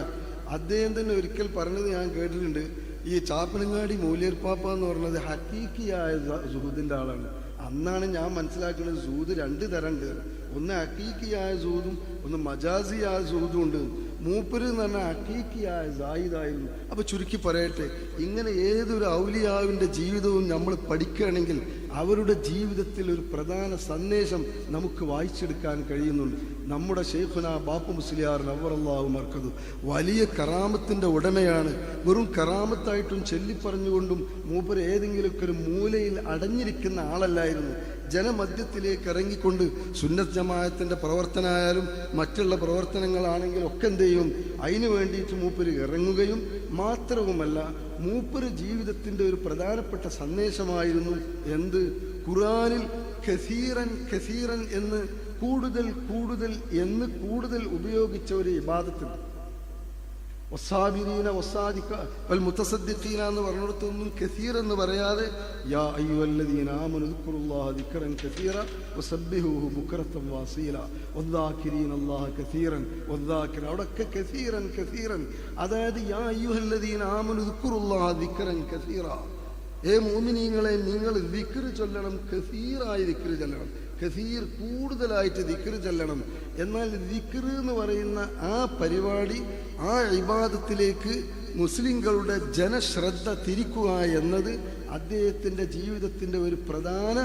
അദ്ദേഹം തന്നെ ഒരിക്കൽ പറഞ്ഞത് ഞാൻ കേട്ടിട്ടുണ്ട്. ഈ ചാപ്പനങ്ങാടി മൂല്യർപ്പാപ്പ എന്ന് പറഞ്ഞത് ഹക്കീക്കിയായ സുഹൂദിൻ്റെ ആളാണ്. അന്നാണ് ഞാൻ മനസ്സിലാക്കുന്നത് സൂദ് 2 തരമുണ്ട്. ഒന്ന് ഹക്കീക്കിയായ സൂദും ഒന്ന് മജാസിയായ സൂദും ഉണ്ട്. മൂപ്പര് എന്ന് പറഞ്ഞാൽ ഹക്കീക്കിയായ സായിദായിരുന്നു. അപ്പോൾ ചുരുക്കി പറയട്ടെ, ഇങ്ങനെ ഏതൊരു ഔലിയാവിൻ്റെ ജീവിതവും നമ്മൾ പഠിക്കുകയാണെങ്കിൽ അവരുടെ ജീവിതത്തിൽ ഒരു പ്രധാന സന്ദേശം നമുക്ക് വായിച്ചെടുക്കാൻ കഴിയുന്നുണ്ട്. നമ്മുടെ ശൈഖുന ബാപ്പു മുസ്ലിയാർ നവ്വറല്ലാഹു മർക്കദു വലിയ കറാമത്തിൻ്റെ ഉടമയാണ്. വെറും കറാമത്തായിട്ടും ചൊല്ലിപ്പറഞ്ഞുകൊണ്ടും മൂപ്പര് ഏതെങ്കിലുമൊക്കെ ഒരു മൂലയിൽ അടഞ്ഞിരിക്കുന്ന ആളല്ലായിരുന്നു. ജനമധ്യത്തിലേക്ക് ഇറങ്ങിക്കൊണ്ട് സുന്നത്ത് ജമാഅത്തിൻ്റെ പ്രവർത്തനമായാലും മറ്റുള്ള പ്രവർത്തനങ്ങളാണെങ്കിലും ഒക്കെ എന്ത് ചെയ്യും, അതിനു വേണ്ടിയിട്ട് മൂപ്പര് ഇറങ്ങുകയും മാത്രവുമല്ല, മൂപ്പര് ജീവിതത്തിൻ്റെ ഒരു പ്രധാനപ്പെട്ട സന്ദേശമായിരുന്നു എന്ത്, ഖുർആനിൽ കസീറൻ കസീറൻ എന്ന് കൂടുതൽ കൂടുതൽ എന്ന് കൂടുതൽ ഉപയോഗിച്ച ഒരു ഇബാദത്തുണ്ട്. വസ്സാബിരീന വസ്സാദിഖ വൽ മുതസദ്ദിഖീന എന്ന് പറഞ്ഞിടത്തൊന്നും കസീർ എന്ന് പറയാതെ യാ അയ്യുഹല്ലദീന ആമനു ദിക്റുല്ലാഹ ദിക്റൻ കസീറ വസബ്ബിഹൂഹു ബുക്റതൻ വഅസീല വദ്ദാകിരീന അല്ലാഹ കസീറൻ വദ്ദാകിറ, അവിടെയൊക്കെ കസീറൻ കസീറൻ. അതായത് യാ അയ്യുഹല്ലദീന ആമനു ദിക്റുല്ലാഹ ദിക്റൻ കസീറ, മുഅ്മിനീങ്ങളെ നിങ്ങൾ ദിക്ർ ചൊല്ലണം, കസീറായി ദിക്ർ ചൊല്ലണം, കസീർ കൂടുതലായിട്ട് ദിക്ർ ചൊല്ലണം. എന്നാൽ ദിക്ർ എന്ന് പറയുന്ന ആ പരിപാടി, ആ ഇബാദത്തിലേക്ക് മുസ്ലിങ്ങളുടെ ജനശ്രദ്ധ തിരിക്കുക എന്നത് അദ്ദേഹത്തിൻ്റെ ജീവിതത്തിൻ്റെ ഒരു പ്രധാന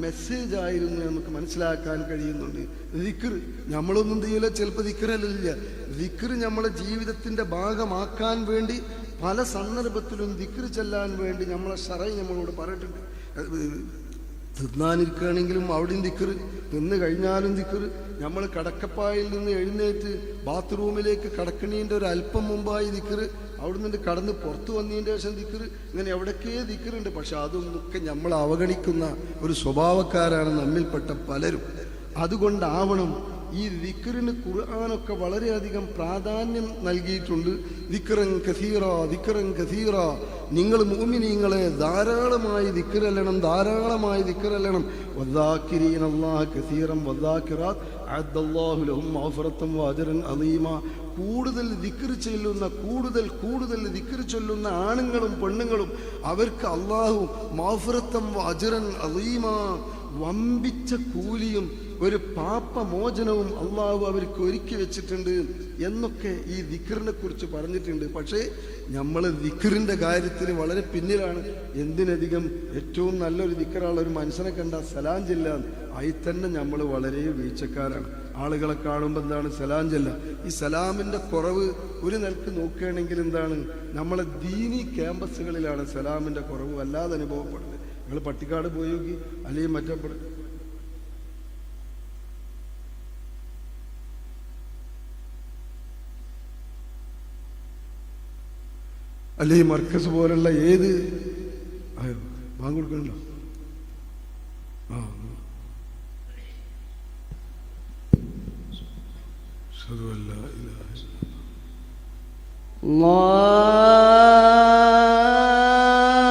മെസ്സേജായിരുന്നു നമുക്ക് മനസ്സിലാക്കാൻ കഴിയുന്നുണ്ട്. ദിക്ർ നമ്മളൊന്നും ചെയ്യില്ല, ചിലപ്പോൾ ദിക്റല്ല, ദിക്ർ നമ്മളെ ജീവിതത്തിൻ്റെ ഭാഗമാക്കാൻ വേണ്ടി പല സന്ദർഭത്തിലും ദിക്ർ ചെല്ലാൻ വേണ്ടി നമ്മളെ ശറഅ് നമ്മളോട് പറഞ്ഞിട്ടുണ്ട്. തിന്നാനിരിക്കുകയാണെങ്കിലും അവിടെയും ദിക്ർ, തിന്ന് കഴിഞ്ഞാലും ദിക്ർ, നമ്മൾ കടക്കപ്പായിൽ നിന്ന് എഴുന്നേറ്റ് ബാത്റൂമിലേക്ക് കടക്കണീൻ്റെ ഒരു അല്പം മുമ്പായി ദിക്ർ, അവിടെ നിന്ന് കടന്ന് പുറത്തു വന്നതിൻ്റെ ശേഷം ദിക്ർ, ഇങ്ങനെ എവിടൊക്കെ ദിക്റുണ്ട്. പക്ഷെ അതൊന്നൊക്കെ നമ്മൾ അവഗണിക്കുന്ന ഒരു സ്വഭാവക്കാരാണ് നമ്മിൽപ്പെട്ട പലരും. അതുകൊണ്ടാവണം ഈ ദിക്റിന് ഖുർആനൊക്കെ വളരെയധികം പ്രാധാന്യം നൽകിയിട്ടുണ്ട്. ദിക്റൻ കസീറ ദിക്റൻ കസീറ, നിങ്ങൾ മുഅ്മിനീങ്ങളെ ധാരാളമായി ദിക്റല്ലണം, ധാരാളമായി ദിക്റല്ലണം. വദ്ദാകിരീന അല്ലാഹ കസീറൻ വദ്ദാകിറാത്ത് അഅദ്ദല്ലാഹു ലഹും മഗ്ഫിറത്തൻ വഅജ്റൻ അളീമ. കൂടുതൽ ദിക്ർ ചൊല്ലുന്ന, കൂടുതൽ കൂടുതൽ ദിക്ർ ചൊല്ലുന്ന ആണുങ്ങളും പെണ്ണുങ്ങളും അവർക്ക് അല്ലാഹു മഗ്ഫിറത്തൻ വഅജ്റൻ അളീമ, വമ്പിച്ച കൂലിയും ഒരു പാപമോചനവും അള്ളാഹു അവർക്ക് ഒരുക്കി വെച്ചിട്ടുണ്ട് എന്നൊക്കെ ഈ ദിക്റിനെ കുറിച്ച് പറഞ്ഞിട്ടുണ്ട്. പക്ഷേ നമ്മൾ ദിക്റിൻ്റെ കാര്യത്തിൽ വളരെ പിന്നിലാണ്. എന്തിനധികം ഏറ്റവും നല്ലൊരു ദിക്റാണ് ഒരു മനുഷ്യനെ കണ്ട സലാം ചെല്ലാൻ, അതിൽ തന്നെ നമ്മൾ വളരെ വീഴ്ചക്കാരാണ്. ആളുകളെ കാണുമ്പോൾ എന്താണ് സലാം ചെല്ല. ഈ സലാമിൻ്റെ കുറവ് ഒരു നിലക്ക് നോക്കുകയാണെങ്കിൽ എന്താണ്, നമ്മളെ ദീനി ക്യാമ്പസുകളിലാണ് സലാമിൻ്റെ കുറവ് വല്ലാതെ അനുഭവപ്പെടുന്നത്. നിങ്ങൾ പട്ടിക്കാട് പോയി നോക്കി, അല്ലെങ്കിൽ മറ്റേ അല്ലെ ഈ മർക്കസ് പോലുള്ള ഏത് ബാങ്ക് കൊടുക്കണല്ലോ,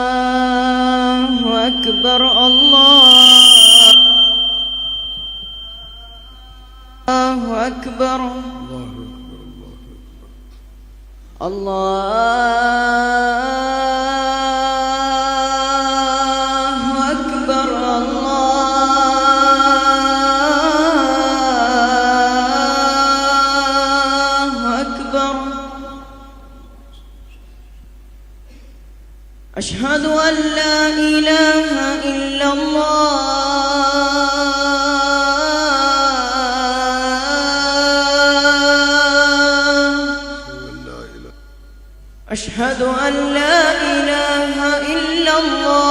അല്ലാഹു അക്ബർ അല്ലാഹു അക്ബർ അല്ലാഹു അക്ബർ അല്ലാഹു അക്ബർ. അഷ്ഹദു അൻ ലാ ഇലാഹ ഇല്ലല്ലാഹ് أشهد أن لا إله إلا الله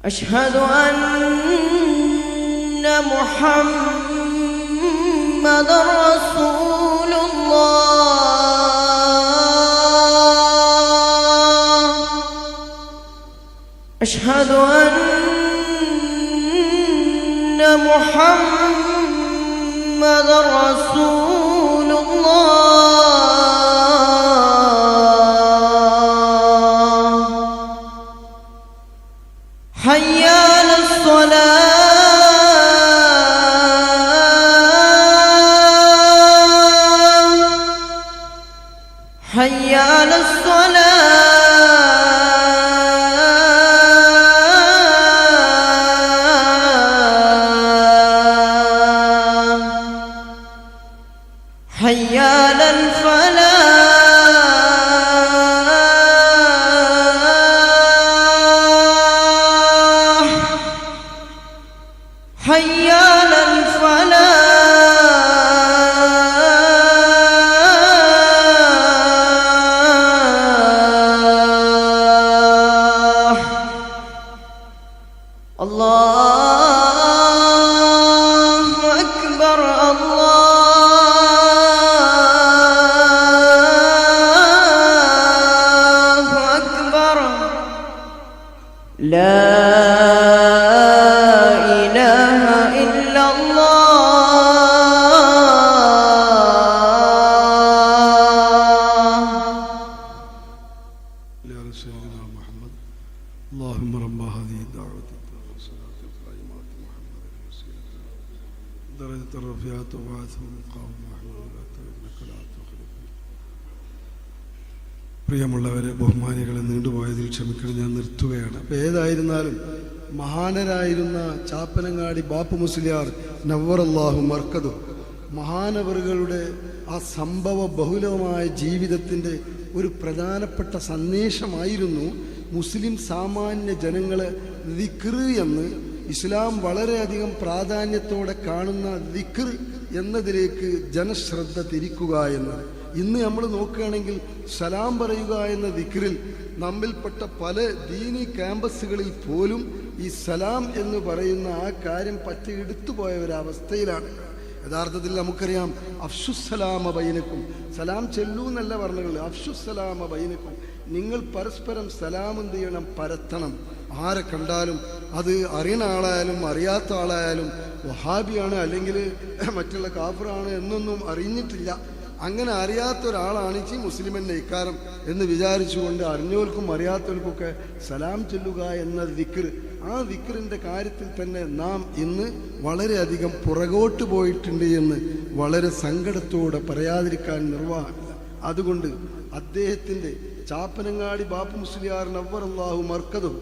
أشهد أن محمد رسول الله أشهد أن محمد رسول الله حي على الصلاة حي على حي على الفلاح حي على الفلاح الله أكبر لا إله إلا الله يا سيدنا محمد اللهم رب هذه الدعوة والصلاة والقائمة محمد الوسيلة درجة الرفيعة وبعثه مقام محمود إنك لا تخلف. പ്രിയമുള്ളവരെ, ബഹുമാനികളെ, നീണ്ടുപോയതിൽ ക്ഷമിക്കണം, ഞാൻ നിർത്തുകയാണ്. അപ്പോൾ ഏതായിരുന്നാലും മഹാനരായിരുന്ന ചാപ്പനങ്ങാടി ബാപ്പു മുസ്ലിയാർ നവ്വറല്ലാഹു മർക്കദു മഹാനവറുകളുടെ ആ സംഭവ ബഹുലമായ ജീവിതത്തിൻ്റെ ഒരു പ്രധാനപ്പെട്ട സന്ദേശമായിരുന്നു മുസ്ലിം സാമാന്യ ജനങ്ങളെ ദിക്ർ എന്ന് ഇസ്ലാം വളരെയധികം പ്രാധാന്യത്തോടെ കാണുന്ന ദിക്ർ എന്നതിലേക്ക് ജനശ്രദ്ധ തിരിക്കുക എന്നത്. ഇന്ന് നമ്മൾ നോക്കുകയാണെങ്കിൽ സലാം പറയുക എന്ന ദിക്റിൽ നമ്മിൽപ്പെട്ട പല ദീനി ക്യാമ്പസുകളിൽ പോലും ഈ സലാം എന്ന് പറയുന്ന ആ കാര്യം പറ്റി എടുത്തുപോയ ഒരവസ്ഥയിലാണ്. യഥാർത്ഥത്തിൽ നമുക്കറിയാം, അഫ്ഷുസ്സലാമ ബൈനക്കും, സലാം ചെല്ലൂ എന്നല്ല പറഞ്ഞത്, അഫ്ഷുസ്സലാമ ബൈനക്കും, നിങ്ങൾ പരസ്പരം സലാം എന്ത് ചെയ്യണം, പരത്തണം. ആരെ കണ്ടാലും, അത് അറിയുന്ന ആളായാലും അറിയാത്ത ആളായാലും, വഹാബിയാണ് അല്ലെങ്കിൽ മറ്റുള്ള കാഫിറാണ് എന്നൊന്നും അറിഞ്ഞിട്ടില്ല, അങ്ങനെ അറിയാത്ത ഒരാളാണ് ഈ മുസ്ലിമിൻ്റെ ഇക്കാരം എന്ന് വിചാരിച്ചുകൊണ്ട് അറിഞ്ഞവർക്കും അറിയാത്തവർക്കൊക്കെ സലാം ചൊല്ലുക എന്ന ദിക്ർ, ആ ദിക്റിൻ്റെ കാര്യത്തിൽ തന്നെ നാം ഇന്ന് വളരെയധികം പുറകോട്ട് പോയിട്ടുണ്ട് എന്ന് വളരെ സങ്കടത്തോടെ പറയാതിരിക്കാൻ നിർവാഹമില്ല. അതുകൊണ്ട് അദ്ദേഹത്തിൻ്റെ ചാപ്പനങ്ങാടി ബാപ്പു മുസ്ലിയാർ നവ്വറല്ലാഹു മർക്കദും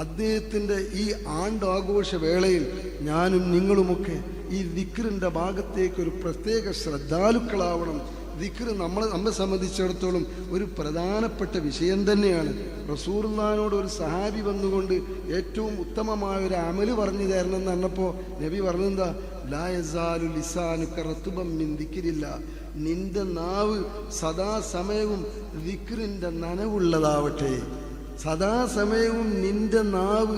അദ്ദേഹത്തിൻ്റെ ഈ ആണ്ടാഘോഷ വേളയിൽ ഞാനും നിങ്ങളുമൊക്കെ ഈ ദിക്റിൻ്റെ ഭാഗത്തേക്ക് ഒരു പ്രത്യേക ശ്രദ്ധാലുക്കളാവണം. ദിക്ർ നമ്മെ സംബന്ധിച്ചിടത്തോളം ഒരു പ്രധാനപ്പെട്ട വിഷയം തന്നെയാണ്. റസൂലുള്ളാഹിനോട് ഒരു സഹാബി വന്നുകൊണ്ട് ഏറ്റവും ഉത്തമമായ ഒരു അമല് പറഞ്ഞു തരണം എന്ന് പറഞ്ഞപ്പോൾ നബി പറഞ്ഞെന്താ, ലാ യസാലു ലിസാനുക റത്ബൻ മിൻ ദിക്രില്ലാ, നിന്റെ നാവ് സദാസമയവും ദിക്റിൻ്റെ നനവുള്ളതാവട്ടെ, സദാസമയവും നിന്റെ നാവ്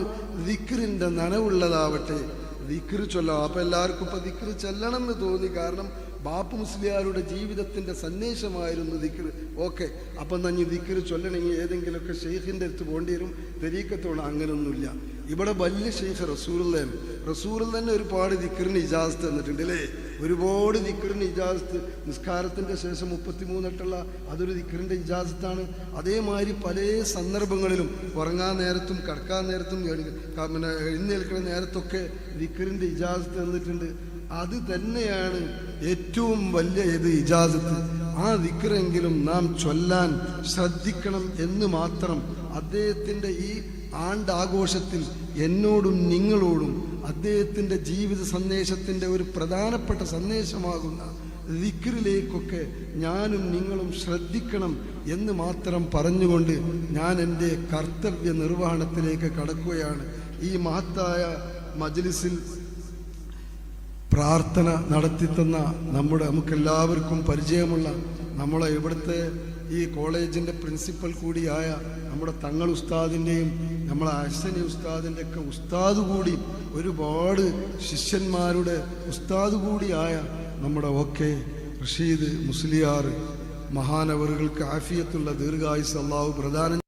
ദിക്റിൻ്റെ നനവുള്ളതാവട്ടെ. ദിക്ർ ചൊല്ലാം. അപ്പം എല്ലാവർക്കും ഇപ്പം ദിക്ർ ചെല്ലണം എന്ന് തോന്നി, കാരണം ബാപ്പു മുസ്ലിയാരുടെ ജീവിതത്തിൻ്റെ സന്ദേശമായിരുന്നു ദിക്ർ. ഓക്കെ, അപ്പം തന്നെ ദിക്ർ ചൊല്ലണമെങ്കിൽ ഏതെങ്കിലുമൊക്കെ ഷെയ്ഖിൻ്റെ അടുത്ത് പോകേണ്ടി വരും, തെരീക്കത്തോളം. അങ്ങനൊന്നുമില്ല. ഇവിടെ വലിയ ഷെയ്ഖ് റസൂലുള്ളാഹിയാണ്. റസൂലുള്ളാഹി തന്നെ ഒരുപാട് ദിക്റിന് ഇജാസത്ത് തന്നിട്ടുണ്ട് അല്ലേ, ഒരുപാട് ദിക്റിന് ഇജാസത്ത്. നിസ്കാരത്തിൻ്റെ ശേഷം 33 അതൊരു ദിക്റിൻ്റെ ഇജാസത്താണ്. അതേമാതിരി പല സന്ദർഭങ്ങളിലും ഉറങ്ങാൻ നേരത്തും കിടക്കാൻ നേരത്തും എഴുന്നേൽക്കുന്ന നേരത്തൊക്കെ ദിക്റിൻ്റെ ഇജാസത്ത് തന്നിട്ടുണ്ട്. അത് തന്നെയാണ് ഏറ്റവും വലിയ ഇജാസത്ത്. ആ ദിക്റെങ്കിലും നാം ചൊല്ലാൻ ശ്രദ്ധിക്കണം എന്ന് മാത്രം അദ്ദേഹത്തിൻ്റെ ഈ ആണ്ടാഘോഷത്തിൽ എന്നോടും നിങ്ങളോടും അദ്ദേഹത്തിൻ്റെ ജീവിത സന്ദേശത്തിൻ്റെ ഒരു പ്രധാനപ്പെട്ട സന്ദേശമാകുന്ന ദിക്റിലേക്കൊക്കെ ഞാനും നിങ്ങളും ശ്രദ്ധിക്കണം എന്ന് മാത്രം പറഞ്ഞുകൊണ്ട് ഞാൻ എൻ്റെ കർത്തവ്യ നിർവഹണത്തിലേക്ക് കടക്കുകയാണ്. ഈ മഹത്തായ മജ്ലിസിൽ പ്രാർത്ഥന നടത്തിത്തന്ന നമുക്കെല്ലാവർക്കും പരിചയമുള്ള നമ്മളെ ഇവിടുത്തെ ഈ കോളേജിൻ്റെ പ്രിൻസിപ്പൽ കൂടിയായ നമ്മുടെ തങ്ങൾ ഉസ്താദിൻ്റെയും നമ്മളെ അഹ്സനി ഉസ്താദിൻ്റെ ഒക്കെ ഉസ്താദ് കൂടി ഒരുപാട് ശിഷ്യന്മാരുടെ ഉസ്താദ് കൂടിയായ നമ്മുടെ റഷീദ് മുസ്ലിയാർ മഹാനവറുകൾക്ക് ആഫിയത്തുള്ള ദീർഘായുസ് അല്ലാഹു പ്രദാനം